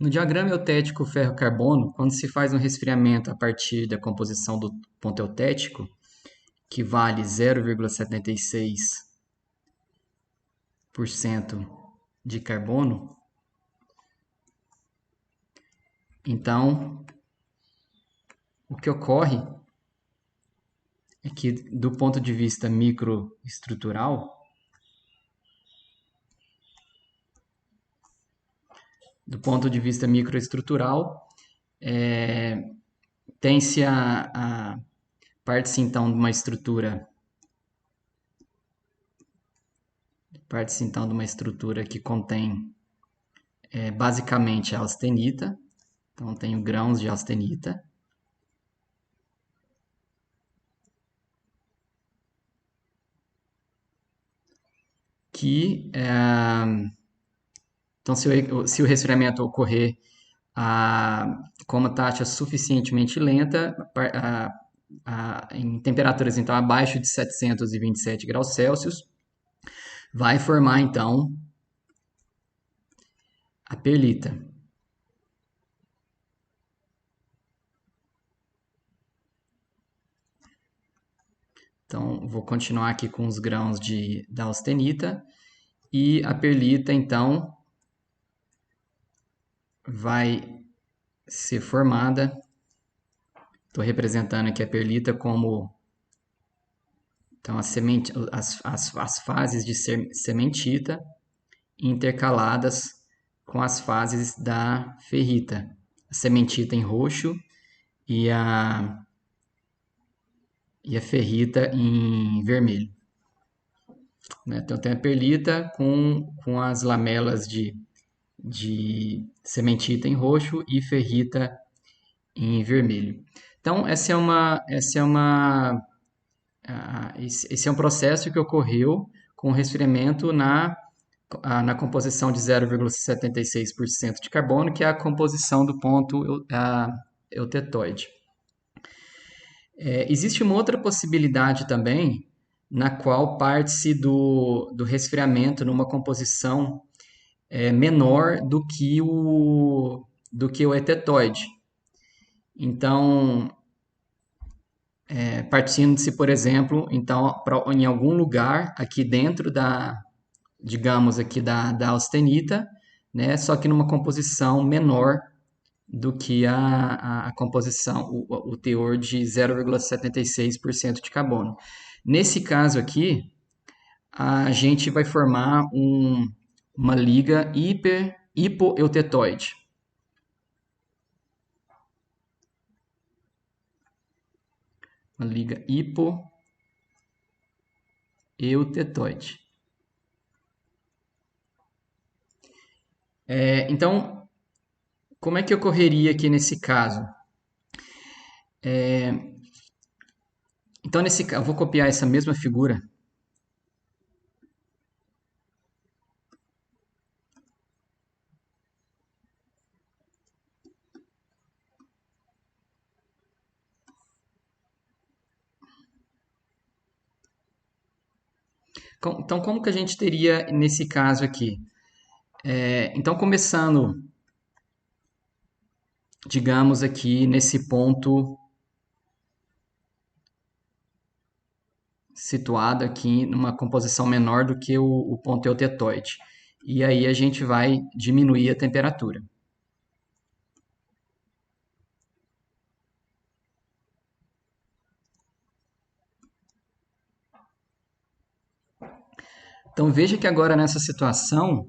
No diagrama eutético ferro-carbono, quando se faz um resfriamento a partir da composição do ponto eutético, que vale 0,76% de carbono, então o que ocorre é que, do ponto de vista microestrutural, tem-se a parte-se então de uma estrutura que contém basicamente a austenita. Então tenho grãos de austenita, que então se o resfriamento ocorrer com uma taxa suficientemente lenta, em temperaturas então abaixo de 727 graus Celsius, vai formar então a perlita. Então vou continuar aqui com os grãos da austenita e a perlita então vai ser formada. Estou representando aqui a perlita como então, as fases de cementita intercaladas com as fases da ferrita. A cementita em roxo e a ferrita em vermelho. Então, tem a perlita com as lamelas de cementita em roxo e ferrita em vermelho. Então, esse é um processo que ocorreu com o resfriamento na composição de 0,76% de carbono, que é a composição do ponto eutetoide. Existe uma outra possibilidade também, na qual parte-se do resfriamento numa composição menor do que o eutetoide. Então, partindo-se, por exemplo, então, em algum lugar aqui dentro digamos aqui da austenita, né, só que numa composição menor do que a composição, o teor de 0,76% de carbono. Nesse caso aqui, a gente vai formar uma liga hipoeutetoide. Uma liga hipoeutetoide. Então, como é que ocorreria aqui nesse caso? Então, eu vou copiar essa mesma figura. Então, como que a gente teria nesse caso aqui? Então, começando, digamos aqui, nesse ponto situado aqui numa composição menor do que o ponto eutetoide. E aí a gente vai diminuir a temperatura. Então veja que agora nessa situação,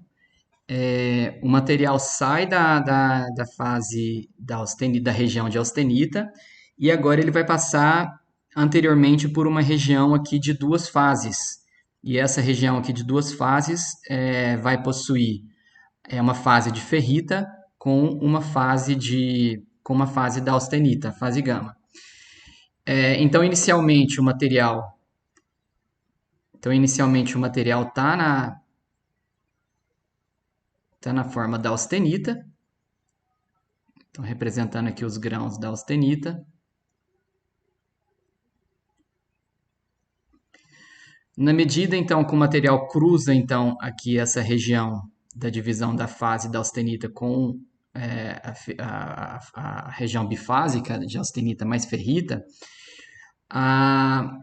o material sai da fase da região de austenita e agora ele vai passar anteriormente por uma região aqui de duas fases. E essa região aqui de duas fases vai possuir uma fase de ferrita com uma fase da austenita, fase gama. Então inicialmente o material está na forma da austenita. Então, representando aqui os grãos da austenita. Na medida, então, que o material cruza, então, aqui essa região da divisão da fase da austenita com a região bifásica de austenita mais ferrita, a,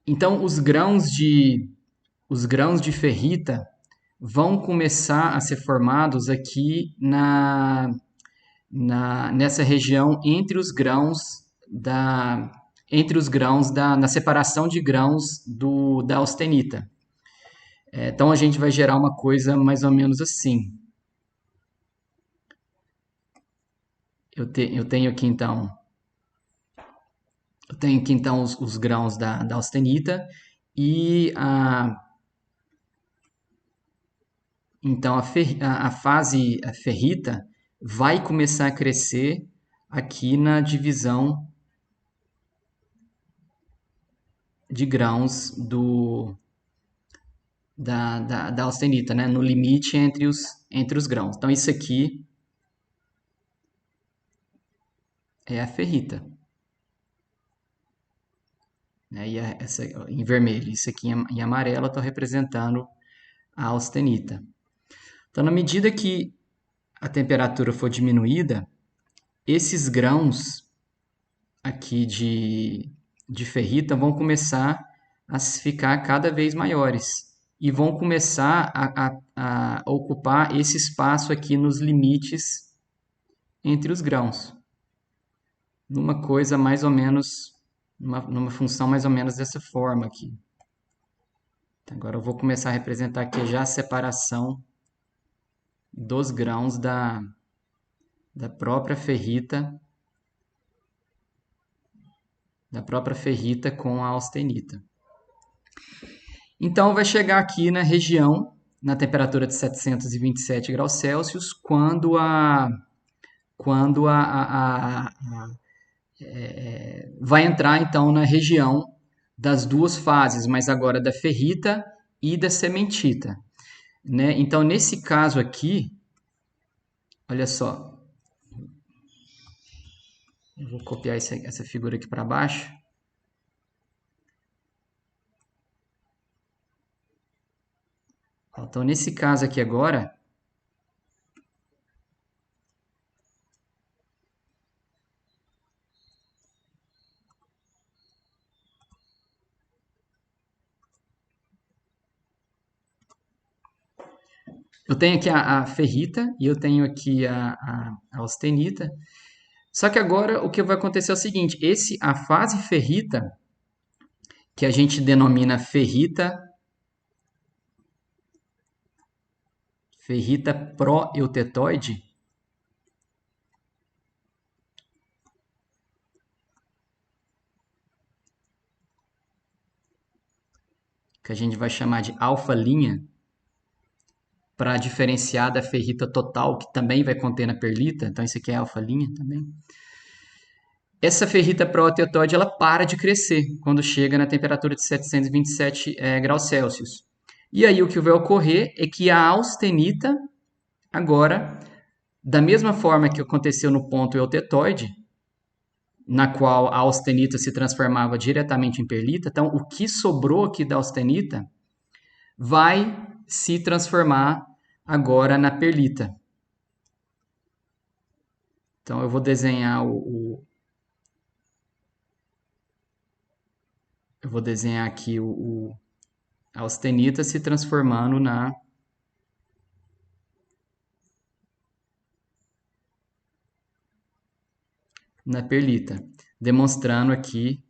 então os grãos de ferrita vão começar a ser formados aqui nessa região na separação de grãos da austenita. Então a gente vai gerar uma coisa mais ou menos assim. Eu tenho aqui então os grãos da austenita e então a fase ferrita vai começar a crescer aqui na divisão de grãos da austenita, né? No limite entre os grãos. Então isso aqui é a ferrita. Né? Em vermelho. Isso aqui em amarelo eu estou representando a austenita. Então, na medida que a temperatura for diminuída, esses grãos aqui de ferrita vão começar a ficar cada vez maiores e vão começar a ocupar esse espaço aqui nos limites entre os grãos. Numa coisa mais ou menos, numa função mais ou menos dessa forma aqui. Então, agora eu vou começar a representar aqui já a separação dos grãos da própria ferrita com a austenita. Então vai chegar aqui na região, na temperatura de 727 graus Celsius, quando vai entrar então na região das duas fases, mas agora da ferrita e da sementita. Né? Então, nesse caso aqui, olha só, eu vou copiar essa figura aqui para baixo. Então, nesse caso aqui agora, eu tenho aqui a ferrita e eu tenho aqui a austenita. Só que agora o que vai acontecer é o seguinte: a fase ferrita, que a gente denomina ferrita pró-eutetoide, que a gente vai chamar de alfa-linha, para diferenciar da ferrita total, que também vai conter na perlita. Então, isso aqui é alfa-linha também. Essa ferrita pró-eutetoide, ela para de crescer quando chega na temperatura de 727 graus Celsius. E aí o que vai ocorrer é que a austenita, agora, da mesma forma que aconteceu no ponto eutetoide, na qual a austenita se transformava diretamente em perlita, então o que sobrou aqui da austenita vai se transformar agora na perlita. Então eu vou desenhar eu vou desenhar aqui a austenita se transformando na perlita, demonstrando aqui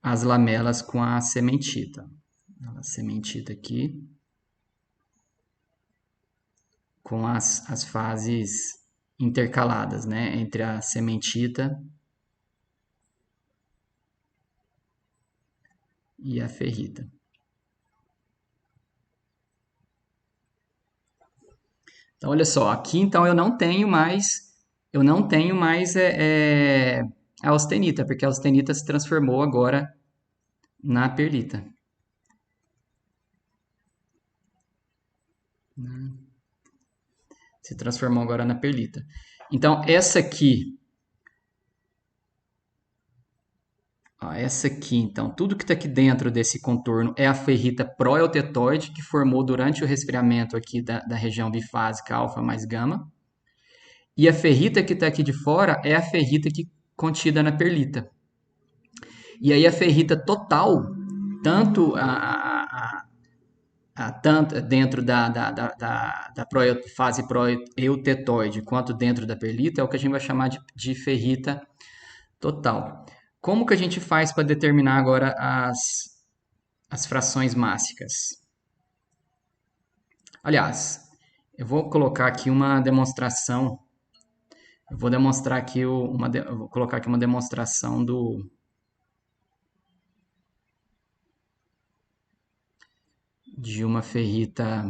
as lamelas com a sementita. A sementita aqui, com as fases intercaladas, né, entre a sementita e a ferrita. Então, olha só, aqui então eu não tenho mais a austenita, porque a austenita se transformou agora na perlita. Se transformou agora na perlita. Então, essa aqui Ó, essa aqui, então, tudo que está aqui dentro desse contorno é a ferrita proeutetoide que formou durante o resfriamento aqui da região bifásica alfa mais gama. E a ferrita que está aqui de fora é a ferrita que contida na perlita. E aí a ferrita total, tanto tanto dentro da fase proeutetoide quanto dentro da perlita, é o que a gente vai chamar de ferrita total. Como que a gente faz para determinar agora as frações mássicas? Aliás, eu vou colocar aqui uma demonstração. Eu vou demonstrar aqui eu vou colocar aqui uma demonstração de uma ferrita,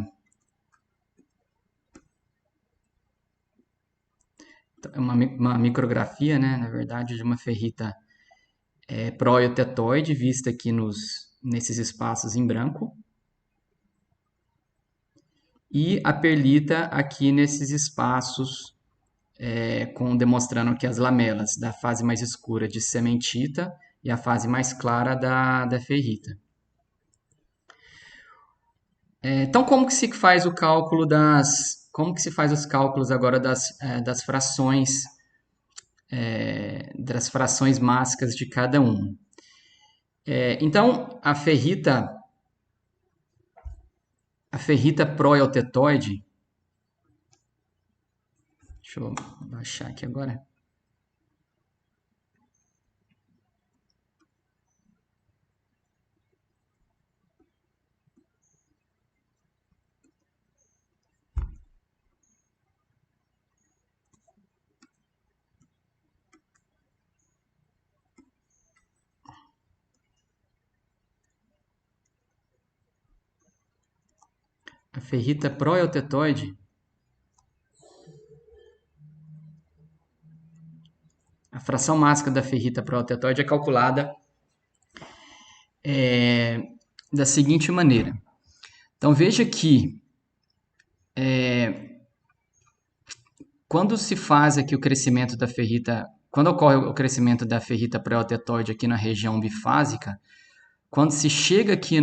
uma micrografia, né, na verdade, de uma ferrita proeutetoide, vista aqui nesses espaços em branco, e a perlita aqui nesses espaços, demonstrando aqui as lamelas da fase mais escura de cementita e a fase mais clara da ferrita. Então, como que se faz o cálculo como que se faz os cálculos agora das frações mássicas de cada um? Então, a ferrita proeutetoide, deixa eu baixar aqui agora. A ferrita proeutetoide, a fração mássica da ferrita proeutetoide é calculada da seguinte maneira. Então veja que quando se faz aqui o crescimento da ferrita, quando ocorre o crescimento da ferrita proeutetoide aqui na região bifásica, quando se chega aqui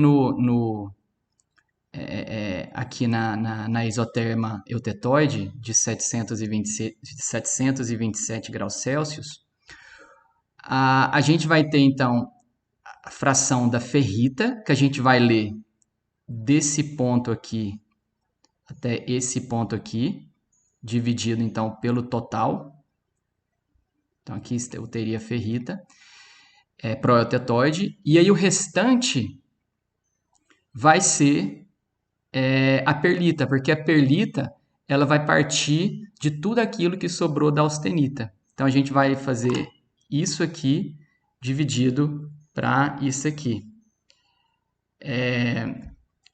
aqui na isoterma eutetoide de 727 graus Celsius, a gente vai ter então a fração da ferrita, que a gente vai ler desse ponto aqui até esse ponto aqui, dividido então pelo total. Então aqui eu teria ferrita proeutetoide, e aí o restante vai ser a perlita, porque a perlita ela vai partir de tudo aquilo que sobrou da austenita. Então a gente vai fazer isso aqui dividido para isso aqui.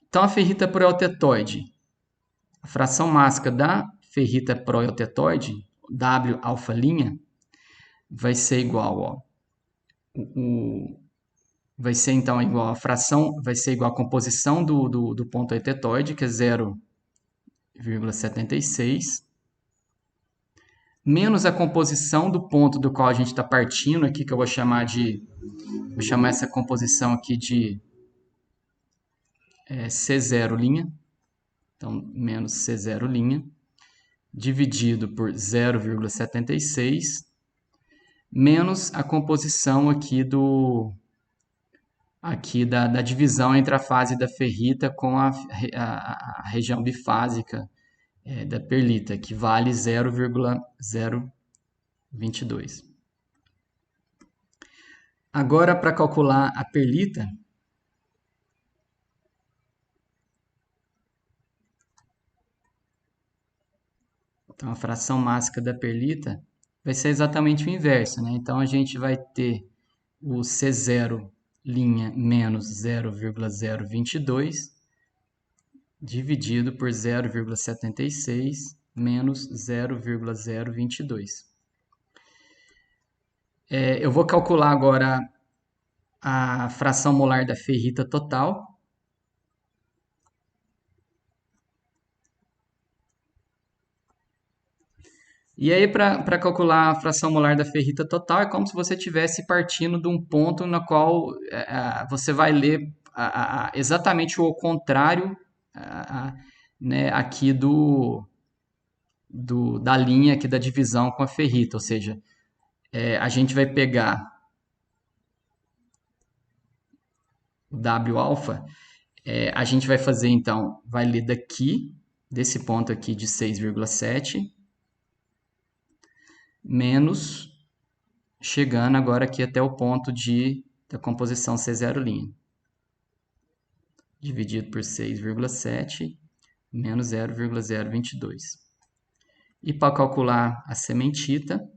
Então a ferrita proeutetoide, a fração mássica da ferrita proeutetoide, W alfa', vai ser igual, ó, vai ser então igual a fração, vai ser igual a composição do ponto eutetoide, que é 0,76, menos a composição do ponto do qual a gente está partindo aqui, que eu vou chamar essa composição aqui de C0', então menos C0', dividido por 0,76, menos a composição aqui da divisão entre a fase da ferrita com a região bifásica da perlita, que vale 0,022. Agora, para calcular a perlita, então a fração mássica da perlita vai ser exatamente o inverso, né? Então a gente vai ter o C0' menos 0,022 dividido por 0,76 menos 0,022. Eu vou calcular agora a fração molar da ferrita total. E aí, para calcular a fração molar da ferrita total, é como se você estivesse partindo de um ponto na qual você vai ler exatamente o contrário né, aqui da linha aqui da divisão com a ferrita. Ou seja, a gente vai pegar o W alfa, a gente vai fazer então, vai ler daqui, desse ponto aqui de 6,7, menos chegando agora aqui até o ponto da composição C0', dividido por 6,7 menos 0,022. E para calcular a sementita,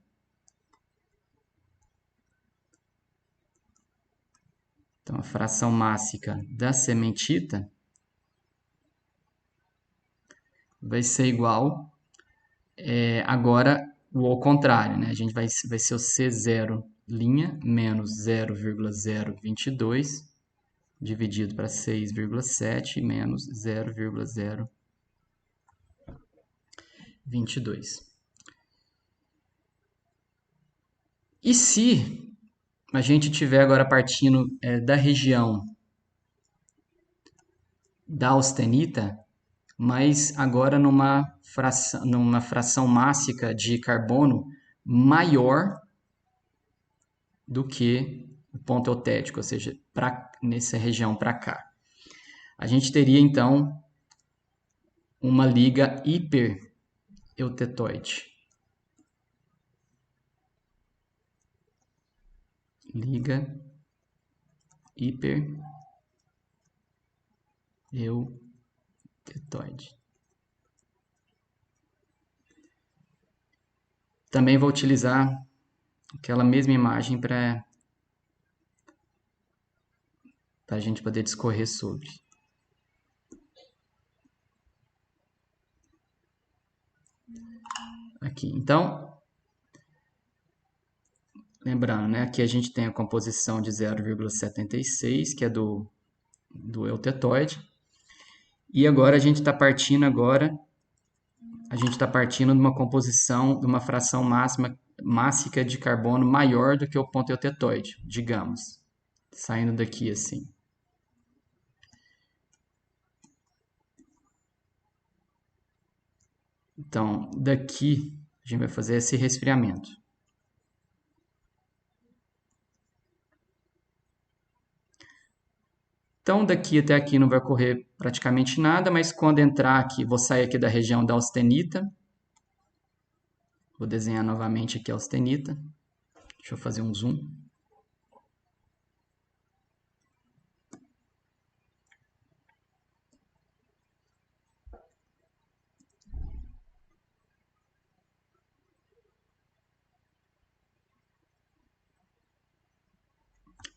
então a fração mássica da sementita vai ser igual, agora o ao contrário, né? A gente vai ser o C0' menos 0,022 dividido para 6,7 menos 0,022. E se a gente tiver agora partindo da região da austenita, mas agora numa fração mássica de carbono maior do que o ponto eutético, ou seja, nessa região para cá. A gente teria então uma liga hipereutetoide. Liga hipereutetoide. Também vou utilizar aquela mesma imagem para a gente poder discorrer sobre. Aqui, então, lembrando, né, aqui a gente tem a composição de 0,76, que é do eutetoide. E agora a gente está partindo de uma composição, de uma fração mássica de carbono maior do que o ponto eutetoide, digamos. Saindo daqui assim. Então, daqui a gente vai fazer esse resfriamento. Então, daqui até aqui não vai ocorrer praticamente nada, mas quando entrar aqui, vou sair aqui da região da austenita. Vou desenhar novamente aqui a austenita. Deixa eu fazer um zoom.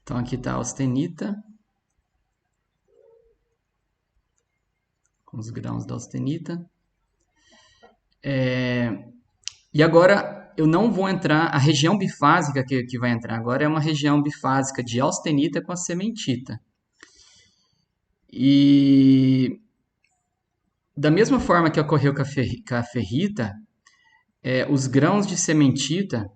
Então, aqui está a austenita, com os grãos da austenita. E agora, eu não vou entrar, a região bifásica que vai entrar agora é uma região bifásica de austenita com a sementita. E da mesma forma que ocorreu com a ferrita, os grãos de sementita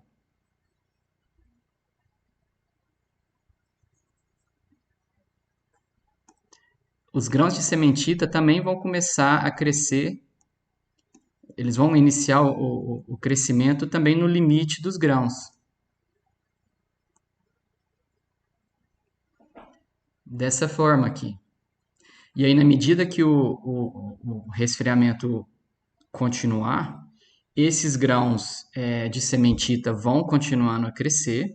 também vão começar a crescer, eles vão iniciar o crescimento também no limite dos grãos. Dessa forma aqui. E aí, na medida que o resfriamento continuar, esses grãos de sementita vão continuando a crescer,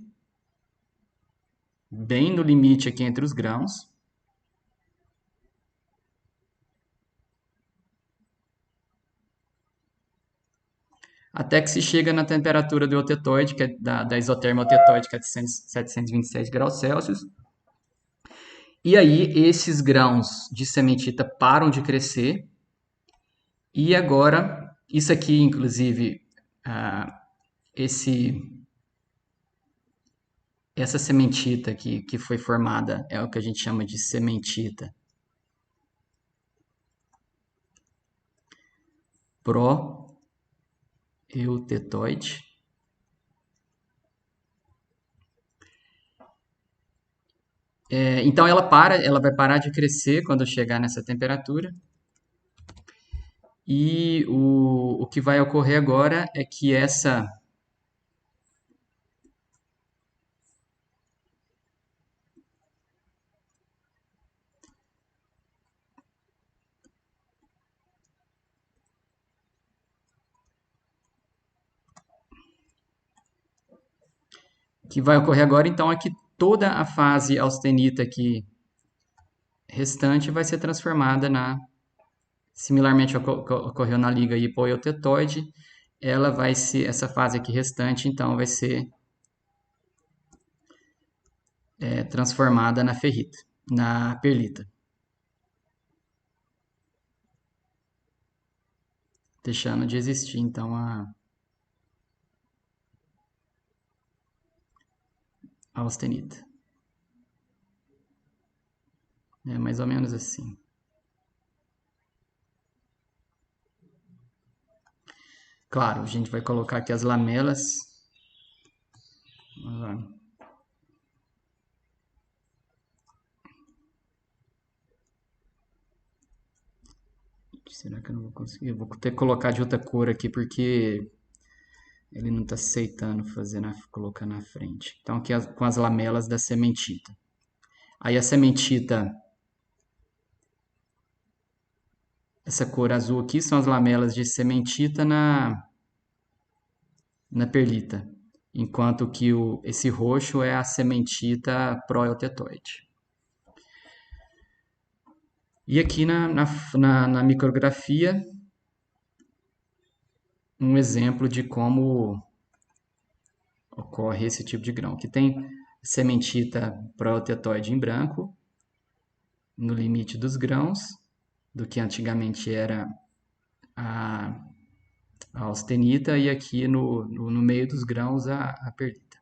bem no limite aqui entre os grãos. Até que se chega na temperatura do eutetoide, que é da isoterma eutetoide, que é de 727 graus Celsius. E aí, esses grãos de sementita param de crescer. E agora, isso aqui, inclusive, essa sementita que foi formada é o que a gente chama de sementita eutetoide. Então ela vai parar de crescer quando chegar nessa temperatura. E o que vai ocorrer agora é que então é que toda a fase austenita aqui restante vai ser transformada similarmente ao que ocorreu na liga hipoeutetoide, essa fase aqui restante então vai ser transformada na ferrita, na perlita, deixando de existir então a austenita. É mais ou menos assim. Claro, a gente vai colocar aqui as lamelas. Vamos lá. Será que eu não vou conseguir? Eu vou ter que colocar de outra cor aqui porque ele não está aceitando colocar na frente. Então aqui com as lamelas da sementita. Aí a sementita, essa cor azul aqui são as lamelas de sementita na perlita, enquanto que esse roxo é a sementita proeutetoide. E aqui na micrografia, um exemplo de como ocorre esse tipo de grão. Aqui tem sementita proeutetoide em branco, no limite dos grãos, do que antigamente era a austenita, e aqui no meio dos grãos a perlita.